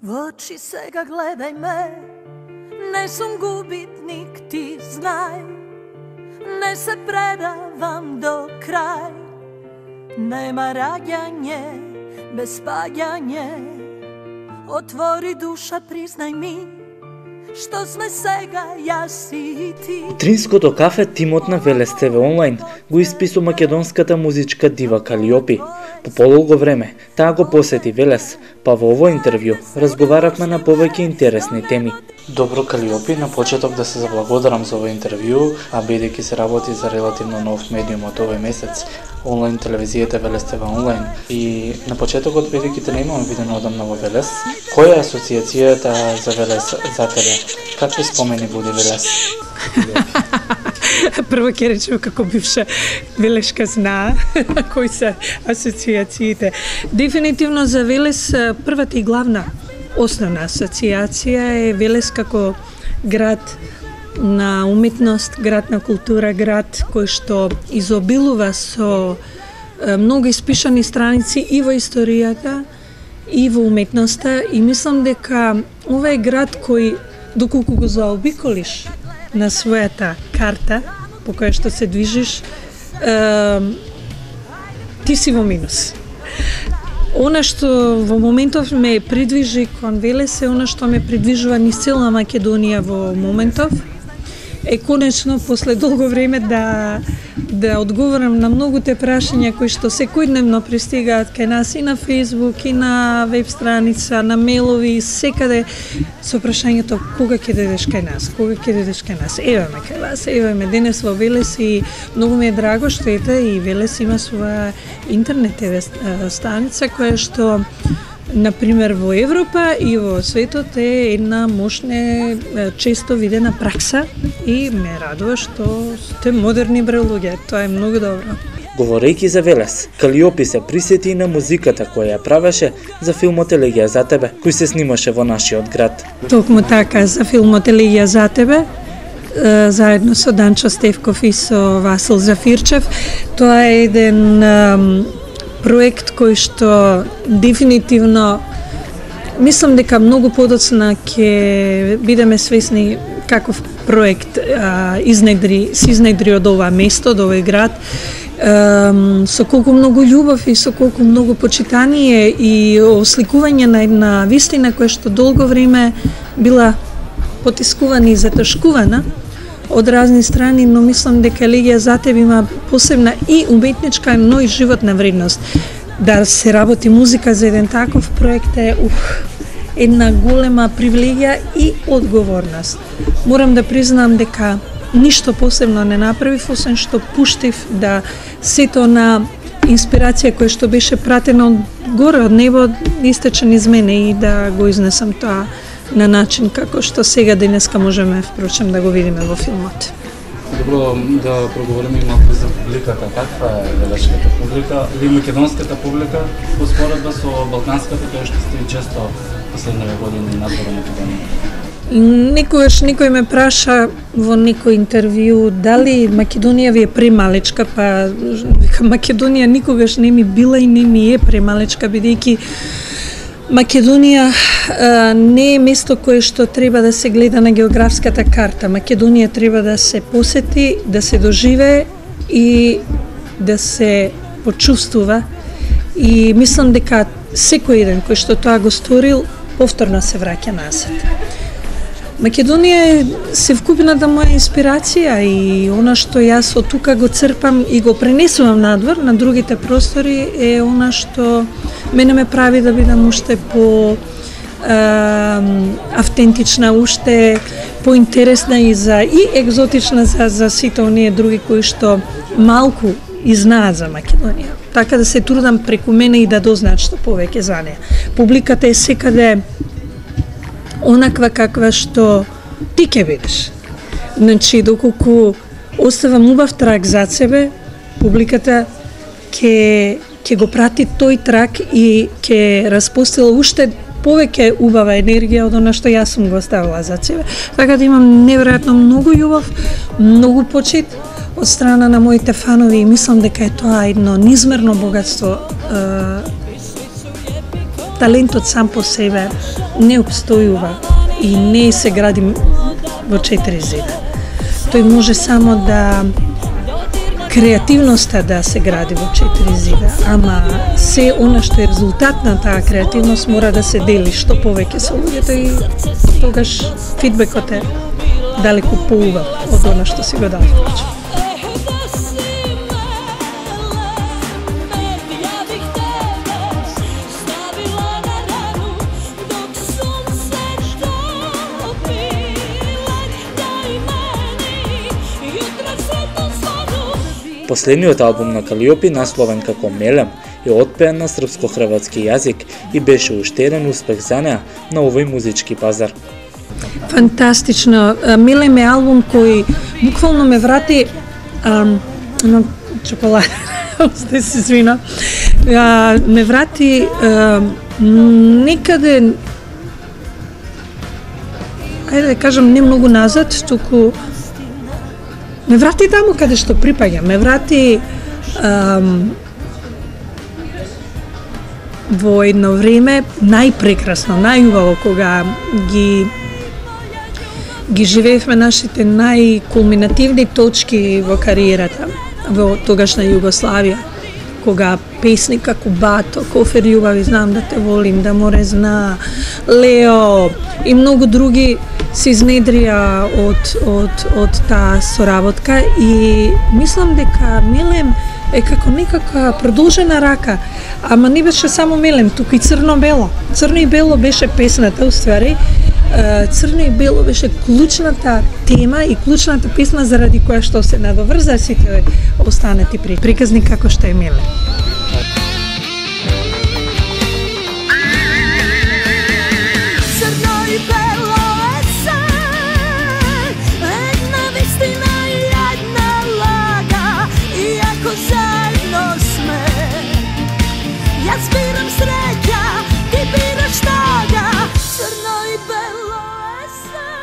В очи сега гледай ме, не сум губитник, ти знай. Не се предавам до крај. Нема раѓање без паѓање. Отвори душа, признај ми, што сме сега јас и ти. Тринското кафе тимот на Велес ТВ онлайн го испису македонската музичка дива Калиопи. По подолго време таа го посети Велес, па во ово интервју разговаравме на повеќе интересни теми. Добро, Калиопи, на почеток да се заблагодарам за овој интервју, а бидејќи се работи за релативно нов медиум од овој месец, онлайн телевизијата Велес ТВ онлайн, и на почетокот, бидејќи те немаме видено одамна во Велес, која е асоциацијата за Велес за тебе? Какви спомени буди Велес? Прво ќе речем како бивша велешка знаа кои се асоциациите. Дефинитивно за Велес првата и главна основна асоциација е Велес како град на уметност, град на култура, град кој што изобилува со многу испишани страници и во историјата и во уметноста, и мислам дека ова е град кој, доколку го заобиколиш на својата карта по која што се движиш, ти си во минус. Она што во моментов ме придвижи кон Велес е она што ме придвижува низ цела Македонија во моментов, е конечно после долго време да одговорам на многуте прашања кои што секојдневно пристигаат кај нас и на Facebook, и на веб страница, на мейлови, секаде со прашањето кога ќе дојдеш кај нас, кога ќе дојдеш кај нас. Еве ме кај вас, еве ме денес во Велес, и многу ми е драго што ете и Велес има своја интернет ТВ страница која што например во Европа и во светот е една мощна, често видена пракса, и ме радува што сте модерни луѓе. Тоа е многу добро. Говорејќи за Велес, Калиопи се присети и на музиката која ја правеше за филмот Елегија за тебе, кој се снимаше во нашиот град. Токму така, за филмот Елегија за тебе, заедно со Данчо Стевков и со Васил Зафирчев. Тоа е еден проект кој што дефинитивно мислам дека многу подоцна ќе бидеме свесни каков проект се изнедри од ова место, од овој град, со колку многу љубов и со колку многу почитание и осликување на една вистина која што долго време била потискувана и затошкувана од разни страни, но мислам дека Елегија за тебе има посебна и уметничка, но и животна вредност. Да се работи музика за еден таков проект е една голема привилегија и одговорност. Морам да признам дека ништо посебно не направив, освен што пуштив да сето на инспирација која што беше пратена од горе, од небо, истече низ мене, и да го изнесам тоа на начин како што сега денеска можеме впрочем да го видиме во филмот. Добро, да проговориме малку за публиката. Каква е велешката публика или македонската публика во споредба со балканската, која што сте често последниве години надвор во Македонија? Некогаш некој ме праша во некој интервју дали Македонија ви е премалечка, па Македонија никогаш не ми била и не ми е премалечка, бидејќи Македонија не е место кое што треба да се гледа на географската карта. Македонија треба да се посети, да се доживее и да се почувствува. И мислам дека секој еден кој што тоа го сторил, повторно се враќа назад. Македонија е се вкупната моја инспирација и она што јас од тука го црпам и го пренесувам надвор на другите простори е она што мене ме прави да бидам уште по автентична, уште поинтересна и екзотична за сите оние други кои што малку и знаат за Македонија. Така да се трудам преку мене и да дознаат што повеќе за неа. Публиката е секаде онаква каква што ти ќе бидеш. Значи, доколку оставам убав трак за себе, публиката ќе го прати тој трак и ќе распустила уште повеќе убава енергија од она што јас сум го оставила за себе. Така да имам неверојатно многу љубов, многу почит од страна на моите фанови, и мислам дека е тоа едно низмерно богатство талентот сам по себе не обстојува и не се гради во 4 зида. Тој може само да креативноста да се гради во 4 зида, ама се она што е резултат на таа креативност мора да се дели што повеќе со луѓето и тогаш фидбекот е далеку поубав од она што си го дал. Последниот албум на Калиопи, насловен како Мелем, е отпеан на српско-хрватски јазик и беше уште еден успех за неа на овој музички пазар. Фантастично. Мелем е албум кој буквално ме врати на чоколада, сте се извина. Ме врати некаде, ајде да кажам, не многу назад, туку ме врати таму каде што припаѓа, ме врати во едно време најпрекрасно, најубаво, кога ги живеевме нашите најкулминативни точки во кариерата во тогашна Југославија, кога песни како Бато, Кофер љубави, знам да те волим, да море зна, Лео и многу други се изнедрија од таа соработка и мислам дека Мелем е како некаква продолжена рака, ама не беше само Мелем, туку и Црно-бело. Црно и бело беше песната, уствари. Црно и бело беше клучната тема и клучната песна заради која што се надоврза сите останати приказни како што е Мелем.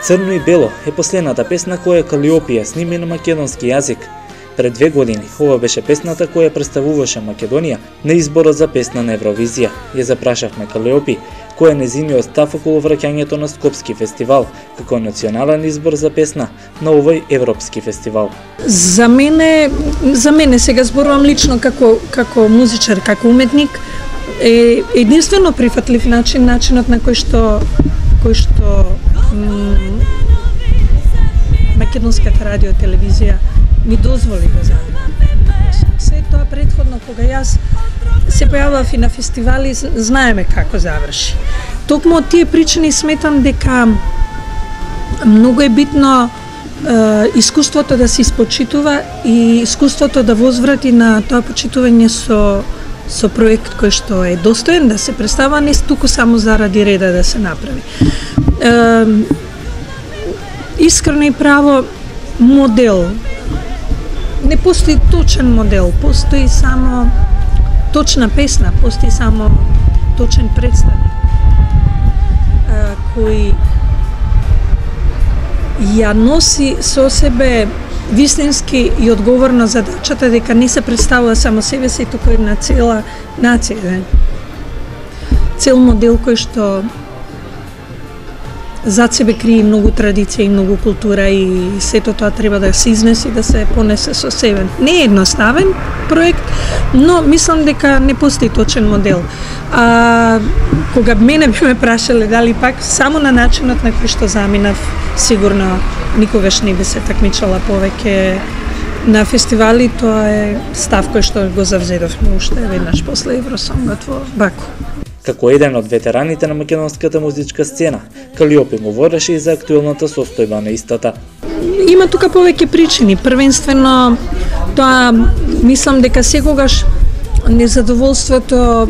Црно и бело е последната песна која Калиопи ја сними на македонски јазик. Пред 2 години ова беше песната која представуваше Македонија на изборот за песна на Евровизија. Ја запрашавме Калиопи кој е незиниот став околу враќањето на Скопски фестивал како национален избор за песна на овој европски фестивал. За мене сега зборувам лично како музичар, како уметник, е единствено прифатлив начинот на кој што македонската радио телевизија ми дозволи да занимам. Се тоа претходно кога јас се појавав и на фестивали, знаеме како заврши. Токму од тие причини сметам дека многу е битно искуството да се испочитува и искуството да возврати на тоа почитување со проект кој што е достоен да се представа, не туку само заради реда да се направи. Искрено и право, модел. Не постои точен модел, постои само точна песна, постои само точен представник кој ја носи со себе вистински и одговорно задачата дека не се представува само себе си, туку една цела нација. Цел модел кој што зад себе крие многу традиција и многу култура и сето тоа треба да се изнеси, да се понесе со себе. Не е едноставен проект, но мислам дека не постои точен модел. Кога мене би ме прашале дали пак само на начинот на кој што заминав, сигурно никогаш не би се такмичала повеќе на фестивали. Тоа е став кој што го завзедовме уште веднаш после Евросонгот во Баку. Како еден од ветераните на македонската музичка сцена, Калиопи говореше и за актуелната состојба на истата. Има тука повеќе причини. Првенствено, тоа мислам дека секогаш незадоволството,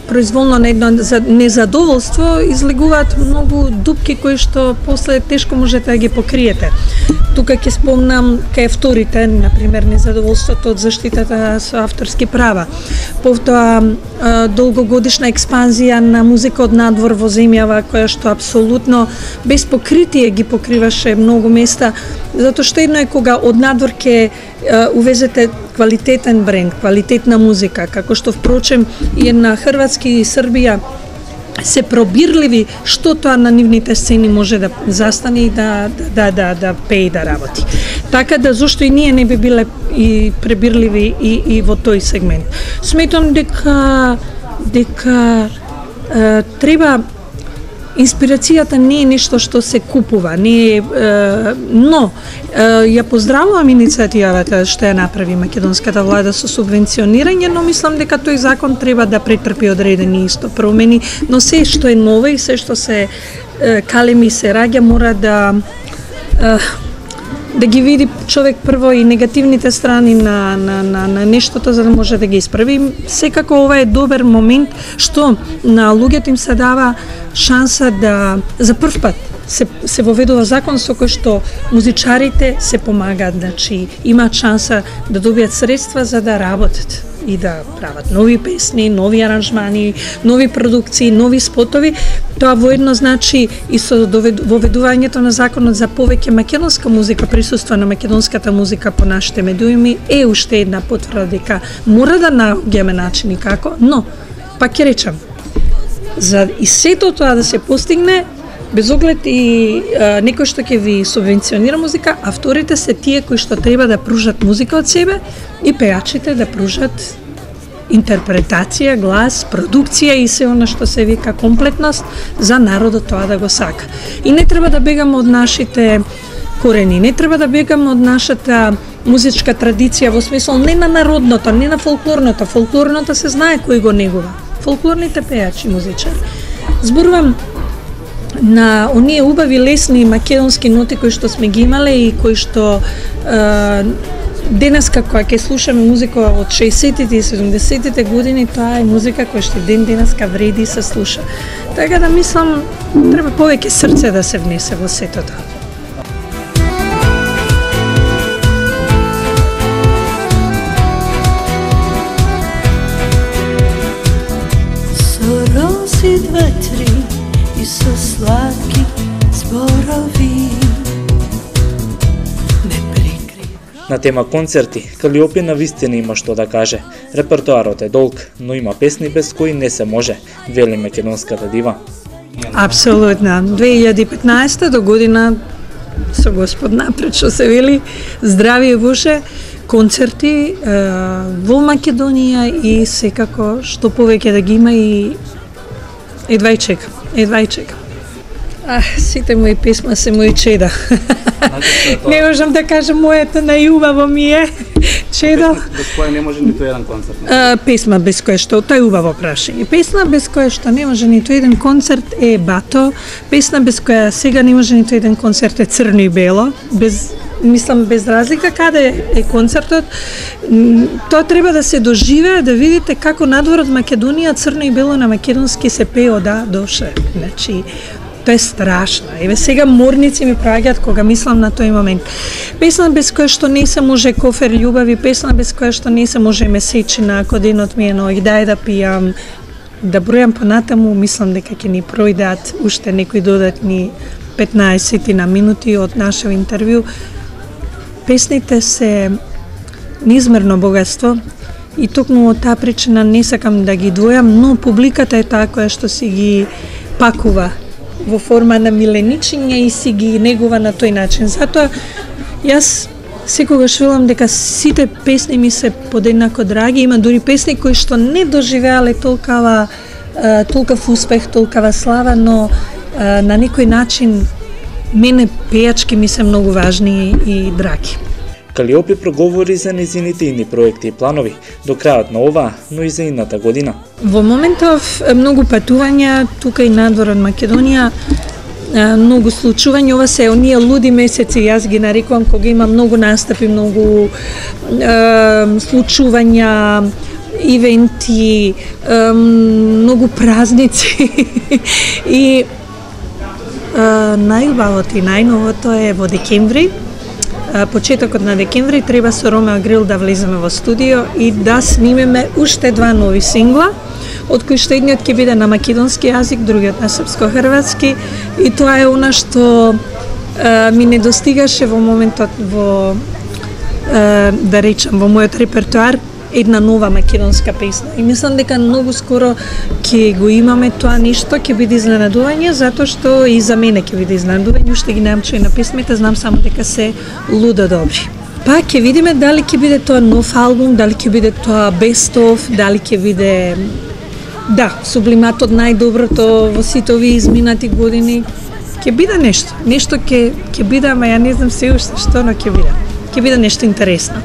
произволно на едно незадоволство излегуваат многу дупки кои што после тешко можете да ги покриете. Тука ќе спомнам кај вторите, например, незадоволството од заштитата со авторски права. Повтоа долгогодишна експанзија на музика од надвор во земјава, која што апсолутно без покритие ги покриваше многу места, затоа што едно е кога од надвор ќе увезете квалитетен бренд, квалитетна музика, како што впрочем и на Хрватски и Србија се пробирливи што тоа на нивните сцени може да застане и да пее и да работи. Така да зошто и ние не би биле и пребирливи и во тој сегмент. Сметам дека треба инспирацијата не е нешто што се купува, не е, но ја поздравувам иницијативата што ја направи македонската влада со субвенционирање, но мислам дека тој закон треба да претрпи одредени исто промени, но се што е ново и се што се калеми се раѓа мора да ги види човек прво и негативните страни на нештото за да може да ги исправи. Секако ова е добар момент што на луѓето им се дава шанса да за прв пат се воведува закон со кој што музичарите се помагаат, значи имаат шанса да добијат средства за да работат и да прават нови песни, нови аранжмани, нови продукции, нови спотови. Тоа воедно значи и со воведувањето на законот за повеќе македонска музика, присуство на македонската музика по нашите медиуми е уште една потврда дека мора да наоѓаме начини како, но пак ќе речам, за и сето тоа да се постигне, без оглед и некој што ќе ви субвенционира музика, авторите се тие кои што треба да пружат музика од себе и пеачите да пружат интерпретација, глас, продукција и се она што се вика комплетност за народот тоа да го сака. И не треба да бегаме од нашите корени, не треба да бегаме од нашата музичка традиција во смисол не на народното, не на фолклорното. Фолклорното се знае кој го негува. Фолклорните пеачи, музичари. Зборувам на оние убави, лесни македонски ноти кои што сме ги имале и кои што денеска кога ќе слушаме музика од 60-тите и 70-тите години, тоа е музика која што денеска вреди и се слуша. Така да мислам, треба повеќе срце да се внесе во сето тоа. Со рози ветри и со сладки зборови. На тема концерти, Калиопи навистина има што да каже. Репертоарот е долг, но има песни без кои не се може, вели македонската дива. Апсолутно. 2015 до година со Господ напред, што се вели, здравие буше, концерти во Македонија и секако што повеќе да ги има и едва и чекам. Сите мои песма се мои чеда. Не можам да кажам мојата најубаво ми е чедо. Без која не може ниту еден концерт? Песма без која што, тоа е убаво прашање. Песна без која што не може ниту еден концерт е Бато. Песна без која сега не може ниту еден концерт е Црно и бело. Мислам, без разлика каде е концертот, тоа треба да се доживее, да видите како надвор од Македонија Црно и бело на македонски се пее од А до Ш. Значи, тоа е страшно. Еве сега морници ми праѓаат кога мислам на тој момент. Песна без која што не се може Кофер љубави, песна без која што не се може Месечина, ако денот ми е ноќ, дај да пијам, да бројам понатаму, мислам дека ќе ни пројдат уште некои додатни 15 на минути од нашето интервју. Песните се неизмерно богатство и токму од таа причина не сакам да ги двојам, но публиката е таа која што си ги пакува во форма на миленичиња и си ги негува на тој начин. Затоа јас секогаш велам дека сите песни ми се подеднако драги, има дури песни кои што не доживеале толкав успех, толкава слава, но на некој начин мене пејачки ми се многу важни и драги. Калиопи проговори за незините ини проекти и планови до крајот на оваа, но и за ината година. Во моментов многу патувања тука и надвор од Македонија, многу случувања, ова се оние луди месеци, јас ги нарекувам, кога има многу настапи, многу случувања, ивенти, многу празници и најубавото и најновото е во декември. Почетокот на декември треба со Ромео Грил да влеземе во студио и да снимеме уште 2 нови сингла, од кои што едниот ќе биде на македонски јазик, другиот на српско-хрватски, и тоа е она што ми недостигаше во моментот да речем, во мојот репертоар една нова македонска песна. И мислам дека многу скоро ќе го имаме тоа нешто, ќе биде изненадување, затоа што и за мене ќе биде изненадување, уште ги немам чуена песмите, знам само дека се лудо добри. Па ќе видиме дали ќе биде тоа нов албум, дали ќе биде тоа best of, дали ќе биде сублиматот најдоброто во сите овие изминати години. Ќе биде нешто ќе биде, ама ја не знам се уште што, но ќе биде нешто интересно.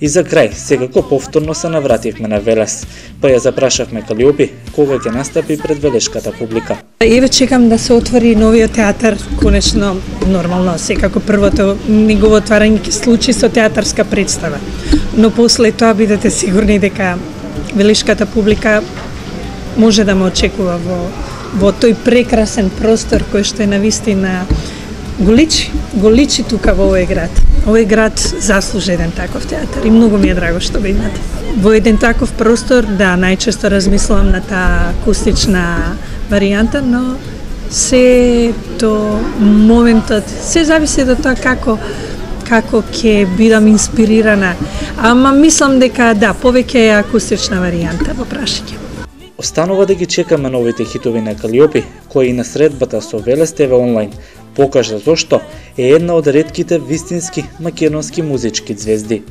И за крај, секако повторно се навративме на Велес, па ја запрашавме Калиопи кога ќе настапи пред велешката публика. Еве чекам да се отвори новиот театар, конечно, нормално, секако првото негово отварање ќе случи со театарска представа. Но после тоа бидете сигурни дека велешката публика може да ме очекува во тој прекрасен простор кој што е навистина голичи тука во овој град. Овој град заслужи еден таков театар и многу ми е драго што го имате. Во еден таков простор, најчесто размислувам на таа акустична варијанта, но се до моментот, се зависи до тоа како ќе бидам инспирирана. Ама мислам дека повеќе е акустична варијанта во прашање. Останува да ги чекаме новите хитови на Калиопи, кои и на средбата со Велес ТВ онлайн покажа зошто е една од ретките вистински македонски музички ѕвезди.